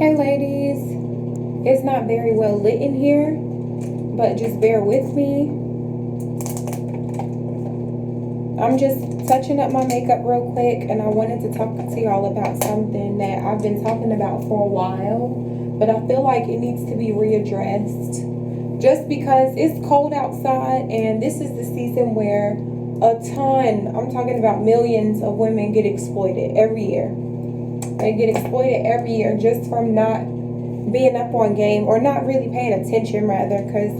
Hey ladies, it's not very well lit in here, but just bear with me. I'm just touching up my makeup real quick, and I wanted to talk to y'all about something that I've been talking about for a while, but I feel like it needs to be readdressed. Just because it's cold outside, and this is the season where I'm talking about millions of women get exploited every year. They get exploited every year just from not being up on game, or not really paying attention, rather, because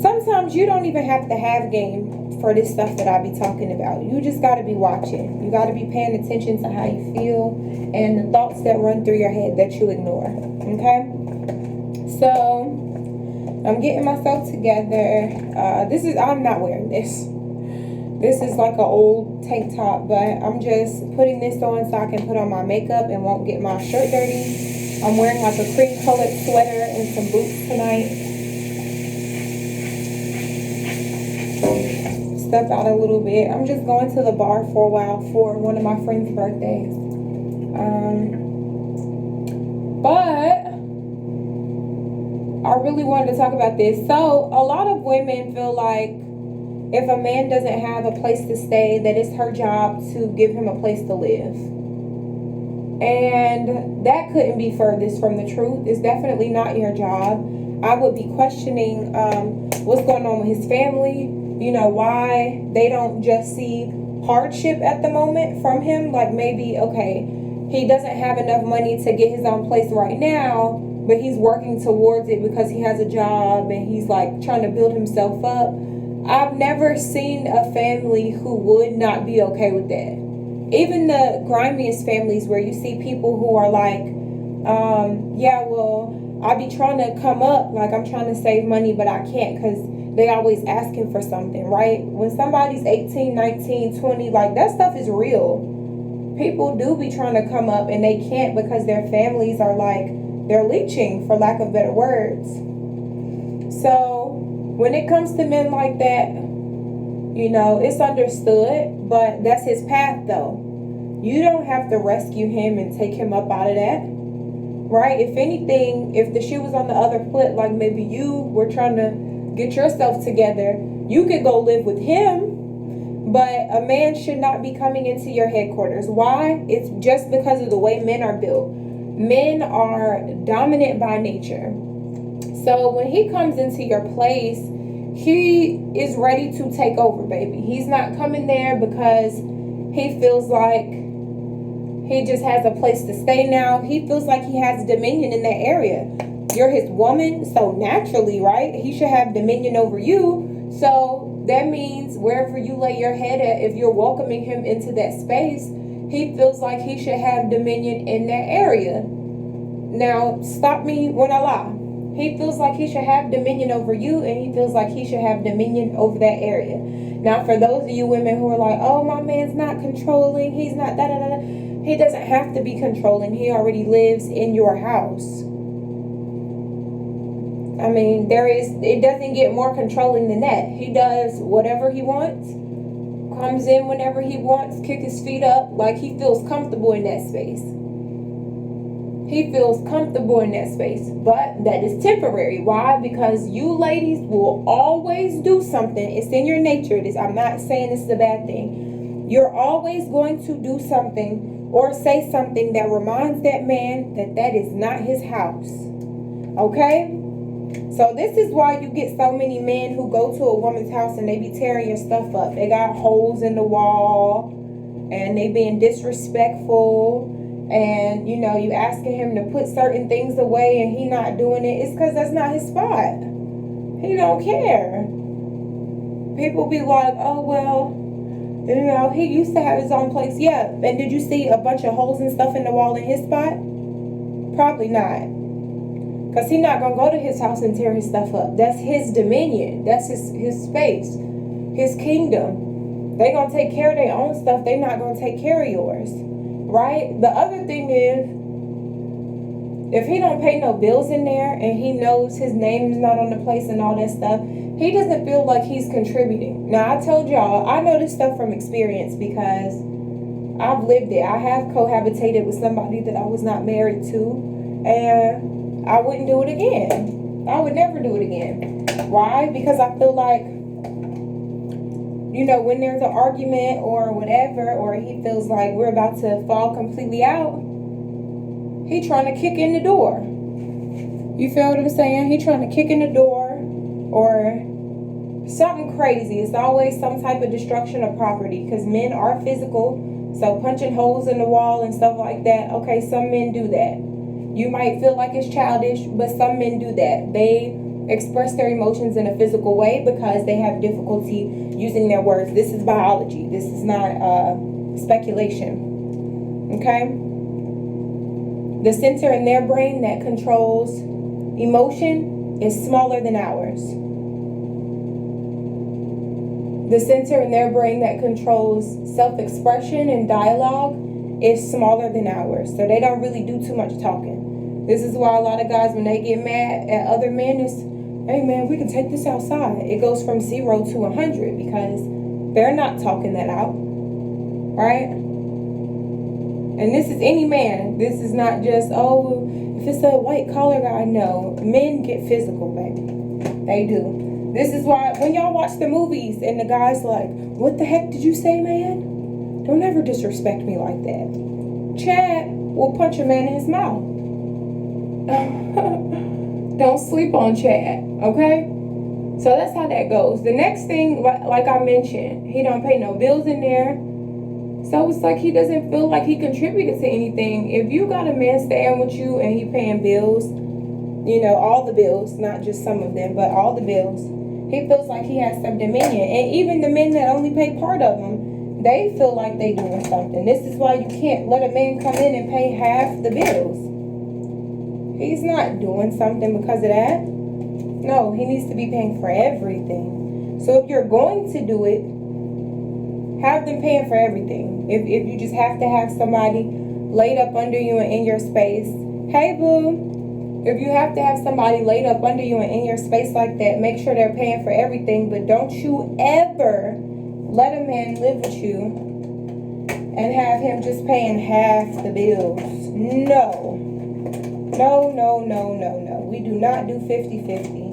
sometimes you don't even have to have game for this stuff that I be talking about. You just got to be watching. You got to be paying attention to how you feel and the thoughts that run through your head that you ignore. Okay? So, I'm getting myself together. I'm not wearing this. This is like an old tank top, but I'm just putting this on so I can put on my makeup and won't get my shirt dirty. I'm wearing like a cream colored sweater and some boots tonight. Step out a little bit. I'm just going to the bar for a while for one of my friend's birthdays. But I really wanted to talk about this. So a lot of women feel like if a man doesn't have a place to stay, that it's her job to give him a place to live. And that couldn't be furthest from the truth. It's definitely not your job. I would be questioning what's going on with his family. You know, why they don't just see hardship at the moment from him. Like maybe, okay, he doesn't have enough money to get his own place right now, but he's working towards it because he has a job and he's like trying to build himself up. I've never seen a family who would not be okay with that. Even the grimiest families where you see people who are like, I be trying to come up, like I'm trying to save money, but I can't because they always asking for something, right? When somebody's 18, 19, 20, like that stuff is real. People do be trying to come up and they can't because their families are like, they're leeching, for lack of better words. So when it comes to men like that, you know, it's understood, but that's his path though. You don't have to rescue him and take him up out of that, right? If anything, if the shoe was on the other foot, like maybe you were trying to get yourself together, you could go live with him, but a man should not be coming into your headquarters. Why? It's just because of the way men are built. Men are dominant by nature. So when he comes into your place, he is ready to take over, baby. He's not coming there because he feels like he just has a place to stay now. He feels like he has dominion in that area. You're his woman, so naturally, right? He should have dominion over you. So that means wherever you lay your head at, if you're welcoming him into that space, he feels like he should have dominion in that area. Now, stop me when I lie. He feels like he should have dominion over you, and he feels like he should have dominion over that area. Now, for those of you women who are like, oh, my man's not controlling, he's not da-da-da-da. He doesn't have to be controlling. He already lives in your house. I mean, it doesn't get more controlling than that. He does whatever he wants, comes in whenever he wants, kick his feet up, like he feels comfortable in that space. He feels comfortable in that space, but that is temporary. Why? Because you ladies will always do something. It's in your nature. I'm not saying this is a bad thing. You're always going to do something or say something that reminds that man that is not his house. Okay? So this is why you get so many men who go to a woman's house and they be tearing your stuff up. They got holes in the wall and they being disrespectful. And, you know, you asking him to put certain things away and he not doing it. It's because that's not his spot. He don't care. People be like, oh, well, you know, he used to have his own place. Yeah. And did you see a bunch of holes and stuff in the wall in his spot? Probably not. Because he's not going to go to his house and tear his stuff up. That's his dominion. That's his space. His kingdom. They going to take care of their own stuff. They not going to take care of yours. Right? The other thing is, if he don't pay no bills in there and he knows his name is not on the place and all that stuff, he doesn't feel like he's contributing. Now, I told y'all, I know this stuff from experience because I've lived it. I have cohabitated with somebody that I was not married to. And I wouldn't do it again. I would never do it again. Why? Because I feel like, when there's an argument or whatever, or he feels like we're about to fall completely out, he trying to kick in the door. You feel what I'm saying? He trying to kick in the door or something crazy. It's always some type of destruction of property, because men are physical. So punching holes in the wall and stuff like that, okay, some men do that. You might feel like it's childish, but some men do that. They express their emotions in a physical way because they have difficulty using their words. This is biology. This is not speculation. Okay? The center in their brain that controls emotion is smaller than ours. The center in their brain that controls self-expression and dialogue is smaller than ours. So they don't really do too much talking. This is why a lot of guys, when they get mad at other men, is, hey man, we can take this outside. It goes from 0 to 100 because they're not talking that out. Right? And this is any man. This is not just, if it's a white collar guy. No. Men get physical, baby. They do. This is why when y'all watch the movies and the guy's like, what the heck did you say, man? Don't ever disrespect me like that. Chad will punch a man in his mouth. Don't sleep on Chad, okay? So that's how that goes. The next thing, like I mentioned, he don't pay no bills in there. So it's like he doesn't feel like he contributed to anything. If you got a man staying with you and he paying bills, all the bills, not just some of them, but all the bills, he feels like he has some dominion. And even the men that only pay part of them, they feel like they doing something. This is why you can't let a man come in and pay half the bills. He's not doing something because of that. No, he needs to be paying for everything. So if you're going to do it, have them paying for everything. If you just have to have somebody laid up under you and in your space, hey boo. If you have to have somebody laid up under you and in your space like that, make sure they're paying for everything. But don't you ever let a man live with you and have him just paying half the bills. No. No. We do not do 50-50.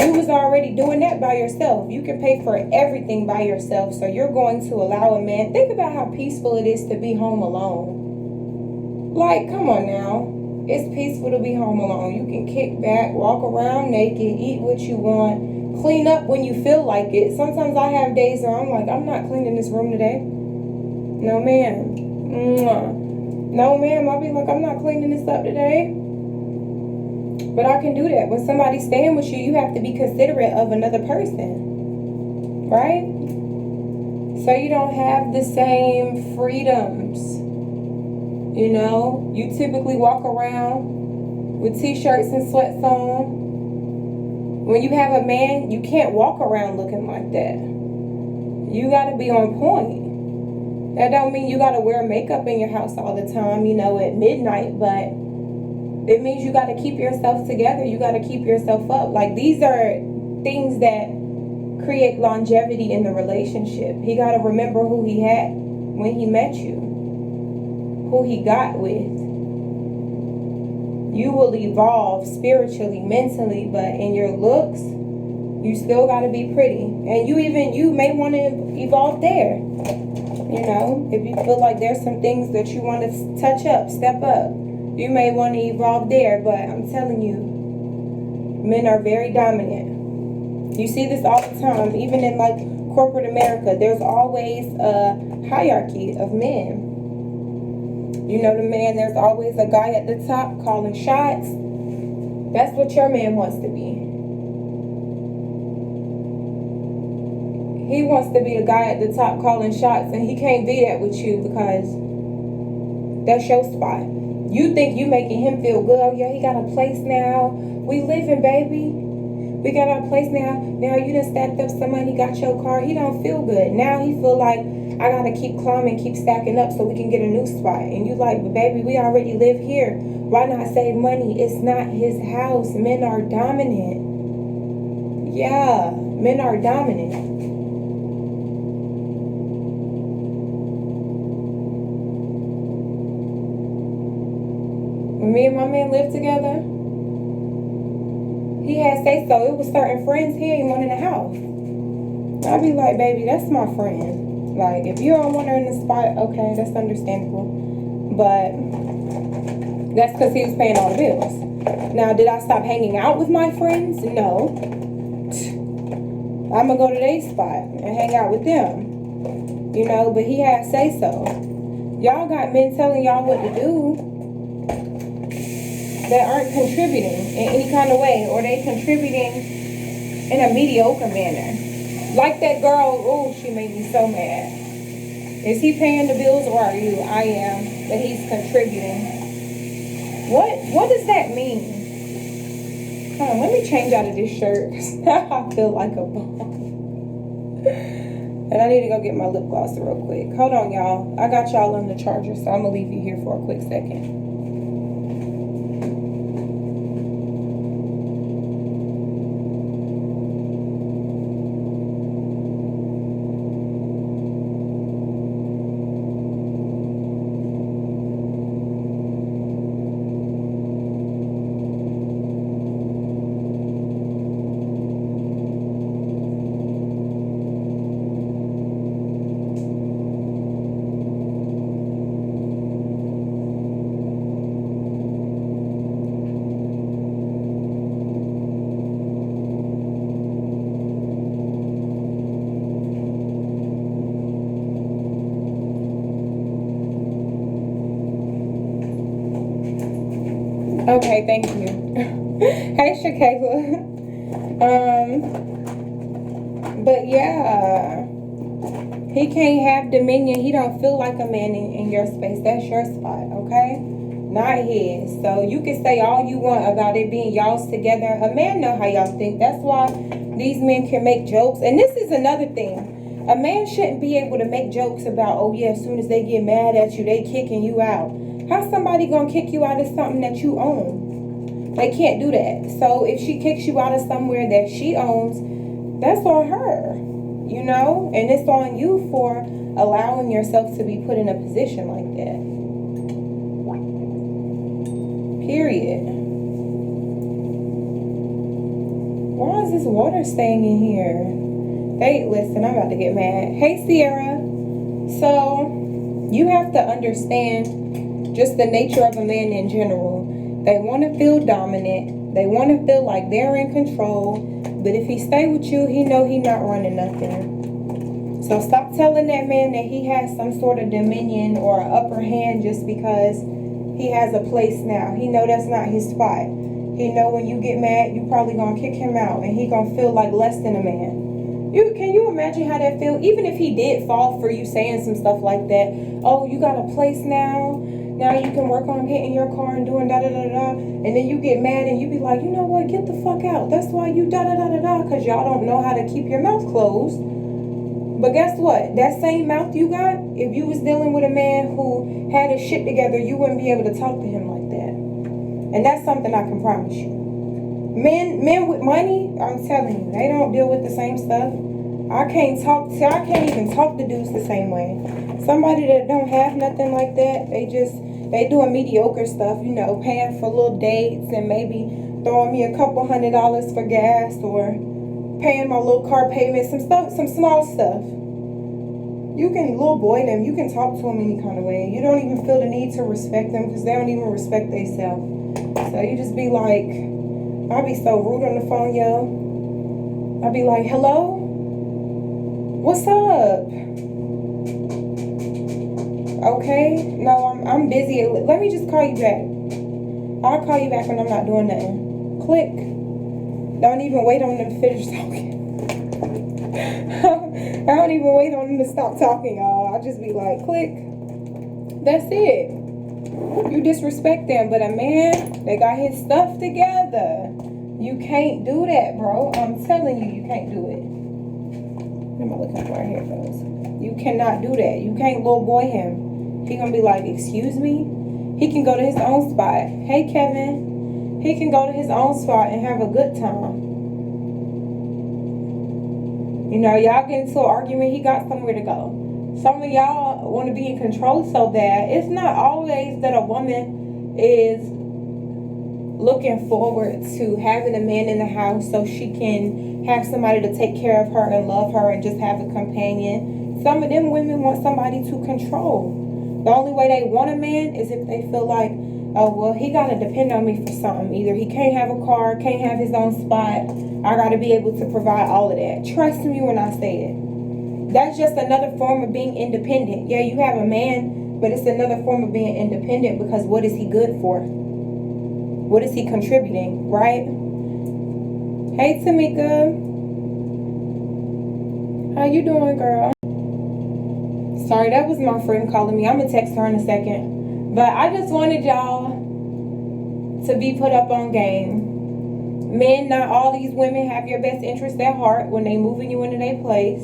You was already doing that by yourself. You can pay for everything by yourself. So you're going to allow a man. Think about how peaceful it is to be home alone. Like, come on now. It's peaceful to be home alone. You can kick back, walk around naked, eat what you want, clean up when you feel like it. Sometimes I have days where I'm like, I'm not cleaning this room today. No, ma'am. No, ma'am. I'll be like, I'm not cleaning this up today. But I can do that. When somebody's staying with you, you have to be considerate of another person. Right? So you don't have the same freedoms. You typically walk around with t-shirts and sweats on. When you have a man, you can't walk around looking like that. You got to be on point. That don't mean you got to wear makeup in your house all the time, at midnight, but it means you got to keep yourself together. You got to keep yourself up. Like, these are things that create longevity in the relationship. He got to remember who he had when he met you, who he got with. You will evolve spiritually, mentally, but in your looks, you still got to be pretty. And you may want to evolve there. If you feel like there's some things that you want to touch up, step up, you may want to evolve there. But I'm telling you, men are very dominant. You see this all the time, even in like corporate America. There's always a hierarchy of men. The man, there's always a guy at the top calling shots. That's what your man wants to be. He wants to be the guy at the top calling shots, and he can't be that with you because that's your spot. You think you making him feel good. Oh yeah, he got a place now. We living, baby. We got our place now. Now you done stacked up some money, got your car. He don't feel good. Now he feel like, I gotta keep climbing, keep stacking up so we can get a new spot. And you like, but baby, we already live here. Why not save money? It's not his house. Men are dominant. Yeah, men are dominant. When me and my man lived together, he had say so. It was certain friends he ain't want in the house. I'd be like, baby, that's my friend. Like, if you don't want her in the spot, okay, that's understandable. But that's because he was paying all the bills. Now, did I stop hanging out with my friends? No. I'm going to go to their spot and hang out with them. You know, but he had say so. Y'all got men telling y'all what to do that aren't contributing in any kind of way, or they contributing in a mediocre manner. Like that girl, oh, she made me so mad. Is he paying the bills or are you? I am. But he's contributing. What does that mean? Hold on, let me change out of this shirt. I feel like a bum. And I need to go get my lip gloss real quick. Hold on, y'all. I got y'all on the charger, so I'm going to leave you here for a quick second. Okay, thank you. Hey, Shakayla. But yeah, he can't have dominion. He don't feel like a man in your space. That's your spot, okay? Not his. So you can say all you want about it being y'all's together. A man know how y'all think. That's why these men can make jokes. And this is another thing. A man shouldn't be able to make jokes about, oh yeah, as soon as they get mad at you, they kicking you out. How's somebody gonna kick you out of something that you own? They can't do that. So if she kicks you out of somewhere that she owns, that's on her, you know? And it's on you for allowing yourself to be put in a position like that. Period. Why is this water staying in here? Listen, I'm about to get mad. Hey, Sierra. So, you have to understand just the nature of a man in general. They want to feel dominant. They want to feel like they're in control. But if he stay with you, he know he not running nothing. So stop telling that man that he has some sort of dominion or upper hand just because he has a place now. He know that's not his spot. He know when you get mad, you probably gonna kick him out and he gonna feel like less than a man. Can you imagine how that feel? Even if he did fall for you saying some stuff like that. Oh, you got a place now. Now you can work on getting your car and doing da-da-da-da-da. And then you get mad and you be like, you know what? Get the fuck out. That's why you da-da-da-da-da. Because y'all don't know how to keep your mouth closed. But guess what? That same mouth you got, if you was dealing with a man who had his shit together, you wouldn't be able to talk to him like that. And that's something I can promise you. Men with money, I'm telling you, they don't deal with the same stuff. I can't even talk to dudes the same way. Somebody that don't have nothing like that, they doing mediocre stuff, you know, paying for little dates and maybe throwing me a couple $100 for gas or paying my little car payment, some small stuff. You can little boy them, you can talk to them any kind of way. You don't even feel the need to respect them because they don't even respect themselves. So you just be like, I'll be so rude on the phone, yo. I'll be like, hello? What's up? Okay, no, I'm busy. Let me just call you back. I'll call you back when I'm not doing nothing. Click. Don't even wait on them to finish talking. I don't even wait on them to stop talking, y'all. I'll just be like, click. That's it. You disrespect them, but a man, they got his stuff together. You can't do that, bro. I'm telling you, you can't do it. What am I looking for? Here it goes. You cannot do that. You can't little boy him. He gonna be like, excuse me? He can go to his own spot. Hey, Kevin. He can go to his own spot and have a good time. You know, y'all get into an argument, he got somewhere to go. Some of y'all want to be in control so bad. It's not always that a woman is looking forward to having a man in the house so she can have somebody to take care of her and love her and just have a companion. Some of them women want somebody to control. The only way they want a man is if they feel like, oh, well, he got to depend on me for something. Either he can't have a car, can't have his own spot. I got to be able to provide all of that. Trust me when I say it. That's just another form of being independent. Yeah, you have a man, but it's another form of being independent because what is he good for? What is he contributing, right? Hey, Tamika. How you doing, girl? Sorry, that was my friend calling me. I'm going to text her in a second. But I just wanted y'all to be put up on game. Men, not all these women have your best interest at heart when they moving you into their place.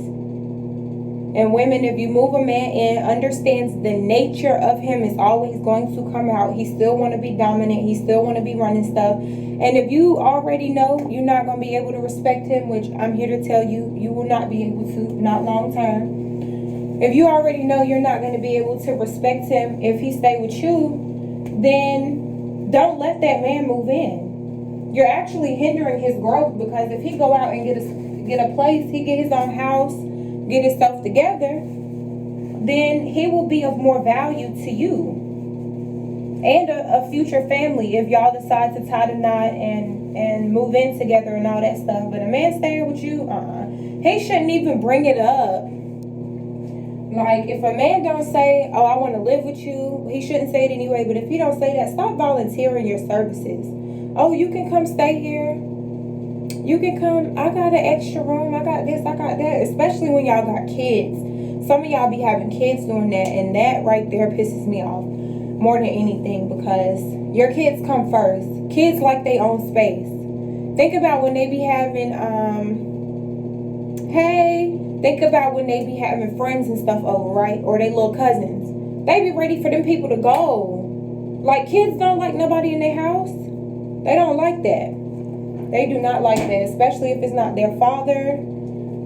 And women, if you move a man in, understands the nature of him is always going to come out. He still want to be dominant. He still want to be running stuff. And if you already know you're not going to be able to respect him, which I'm here to tell you, you will not be able to, not long term. If you already know you're not going to be able to respect him if he stay with you, then don't let that man move in. You're actually hindering his growth, because if he go out and get a place, he get his own house, get himself together, then he will be of more value to you and a future family if y'all decide to tie the knot and move in together and all that stuff. But a man staying with you, he shouldn't even bring it up. Like, if a man don't say, oh, I want to live with you, he shouldn't say it anyway. But if he don't say that, stop volunteering your services. Oh, you can come stay here. You can come, I got an extra room, I got this, I got that. Especially when y'all got kids. Some of y'all be having kids doing that, and that right there pisses me off more than anything, because your kids come first. Kids like their own space. Think about when they be having, think about when they be having friends and stuff over, right? Or they little cousins. They be ready for them people to go. Like, kids don't like nobody in their house. They don't like that. They do not like that, especially if it's not their father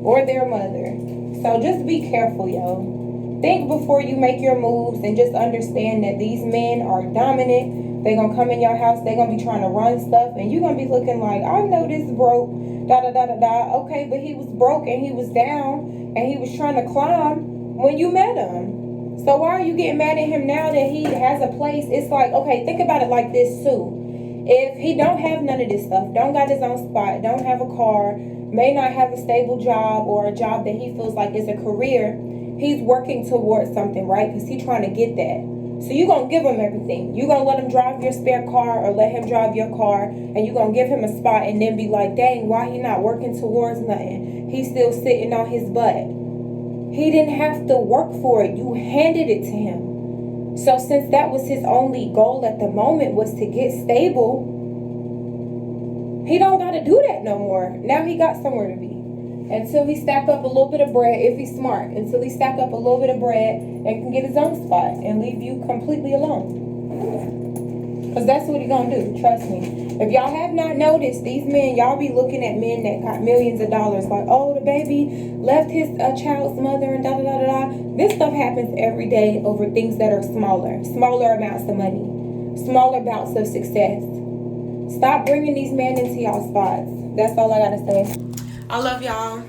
or their mother. So just be careful, yo. Think before you make your moves, and just understand that these men are dominant. They're going to come in your house. They're going to be trying to run stuff, and you're going to be looking like, I know this broke, da-da-da-da-da. Okay, but he was broke and he was down and he was trying to climb when you met him. So why are you getting mad at him now that he has a place? It's like, okay, think about it like this too. If he don't have none of this stuff, don't got his own spot, don't have a car, may not have a stable job or a job that he feels like is a career, he's working towards something, right? Because he's trying to get that. So you're going to give him everything. You're going to let him drive your spare car or let him drive your car, and you're going to give him a spot and then be like, dang, why he not working towards nothing? He's still sitting on his butt. He didn't have to work for it. You handed it to him. So since that was his only goal at the moment, was to get stable, he don't got to do that no more. Now he got somewhere to be. Until he stack up a little bit of bread, if he's smart, until he stack up a little bit of bread and can get his own spot and leave you completely alone. Because that's what he gonna do, trust me. If y'all have not noticed, these men, y'all be looking at men that got millions of dollars, like, oh, the baby left his child's mother and da-da-da-da-da. This stuff happens every day over things that are smaller amounts of money, smaller bouts of success. Stop bringing these men into y'all spots. That's all I gotta say. I love y'all.